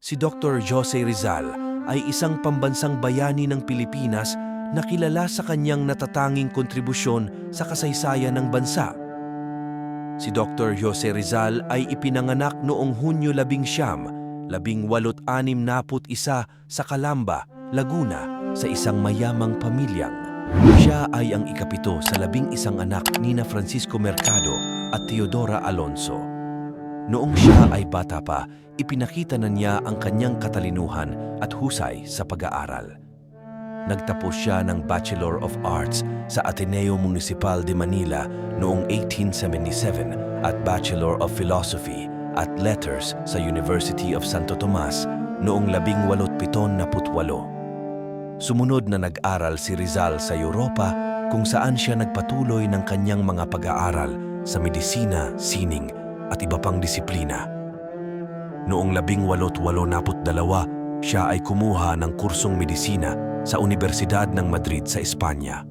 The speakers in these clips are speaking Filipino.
Si Dr. Jose Rizal ay isang pambansang bayani ng Pilipinas na kilala sa kanyang natatanging kontribusyon sa kasaysayan ng bansa. Si Dr. Jose Rizal ay ipinanganak noong Hunyo 19, 1861 sa Calamba, Laguna, sa isang mayamang pamilyang. Siya ay ang ikapito sa 11 anak nina Francisco Mercado at Teodora Alonso. Noong siya ay bata pa, ipinakita na niya ang kanyang katalinuhan at husay sa pag-aaral. Nagtapos siya ng Bachelor of Arts sa Ateneo Municipal de Manila noong 1877 at Bachelor of Philosophy at Letters sa University of Santo Tomas noong 1878. Sumunod na nag-aral si Rizal sa Europa kung saan siya nagpatuloy ng kanyang mga pag-aaral sa medisina, sining at iba pang disiplina. Noong 1882, siya ay kumuha ng kursong medisina sa Universidad ng Madrid sa Espanya.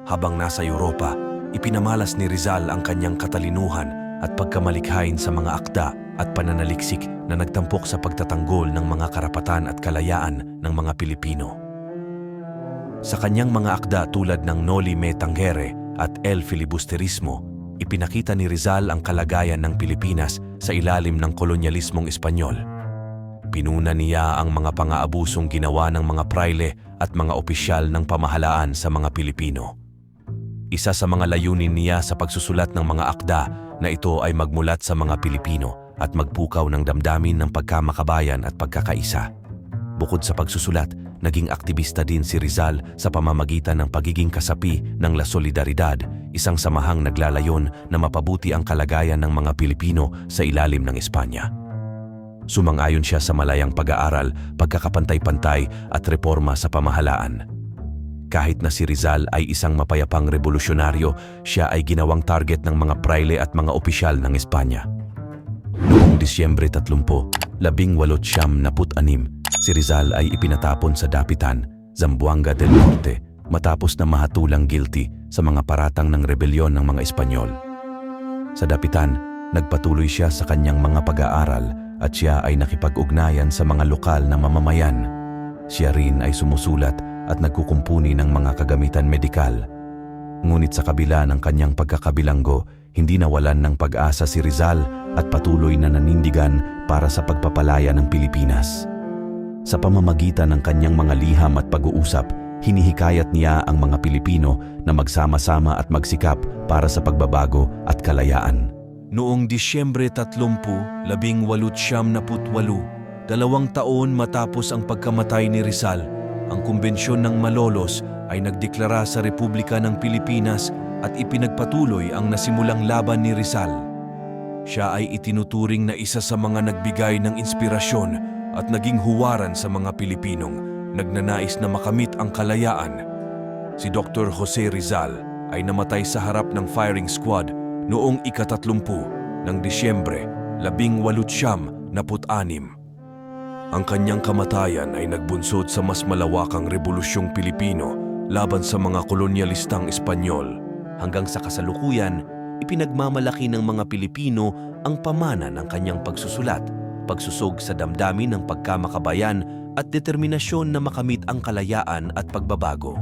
Habang nasa Europa, ipinamalas ni Rizal ang kanyang katalinuhan at pagkamalikhain sa mga akda at pananaliksik na nagtampok sa pagtatanggol ng mga karapatan at kalayaan ng mga Pilipino. Sa kanyang mga akda tulad ng Noli Me Tangere at El Filibusterismo, ipinakita ni Rizal ang kalagayan ng Pilipinas sa ilalim ng kolonyalismong Espanyol. Pinuna niya ang mga pang-aabusong ginawa ng mga praile at mga opisyal ng pamahalaan sa mga Pilipino. Isa sa mga layunin niya sa pagsusulat ng mga akda na ito ay magmulat sa mga Pilipino at magpukaw ng damdamin ng pagkamakabayan at pagkakaisa. Bukod sa pagsusulat, naging aktivista din si Rizal sa pamamagitan ng pagiging kasapi ng La Solidaridad, isang samahang naglalayon na mapabuti ang kalagayan ng mga Pilipino sa ilalim ng Espanya. Sumang-ayon siya sa malayang pag-aaral, pagkakapantay-pantay at reforma sa pamahalaan. Kahit na si Rizal ay isang mapayapang revolusyonaryo, siya ay ginawang target ng mga praile at mga opisyal ng Espanya. Noong Disyembre 30, 1896, si Rizal ay ipinatapon sa Dapitan, Zamboanga del Norte, matapos na mahatulang guilty sa mga paratang ng rebelyon ng mga Espanyol. Sa Dapitan, nagpatuloy siya sa kanyang mga pag-aaral at siya ay nakipag-ugnayan sa mga lokal na mamamayan. Siya rin ay sumusulat at nagkukumpuni ng mga kagamitan medikal. Ngunit sa kabila ng kanyang pagkakabilanggo, hindi nawalan ng pag-asa si Rizal at patuloy na nanindigan para sa pagpapalaya ng Pilipinas. Sa pamamagitan ng kanyang mga liham at pag-uusap, hinihikayat niya ang mga Pilipino na magsama-sama at magsikap para sa pagbabago at kalayaan. Noong Disyembre 30, 1878, 2 taon matapos ang pagkamatay ni Rizal, ang Kumbensyon ng Malolos ay nagdeklara sa Republika ng Pilipinas at ipinagpatuloy ang nasimulang laban ni Rizal. Siya ay itinuturing na isa sa mga nagbigay ng inspirasyon at naging huwaran sa mga Pilipinong nagnanais na makamit ang kalayaan. Si Dr. Jose Rizal ay namatay sa harap ng firing squad noong ika-30 ng Disyembre 1876. Ang kanyang kamatayan ay nagbunsod sa mas malawakang rebolusyong Pilipino laban sa mga kolonyalistang Espanyol. Hanggang sa kasalukuyan, ipinagmamalaki ng mga Pilipino ang pamana ng kanyang pagsusulat, pagsusog sa damdamin ng pagkamakabayan at determinasyon na makamit ang kalayaan at pagbabago.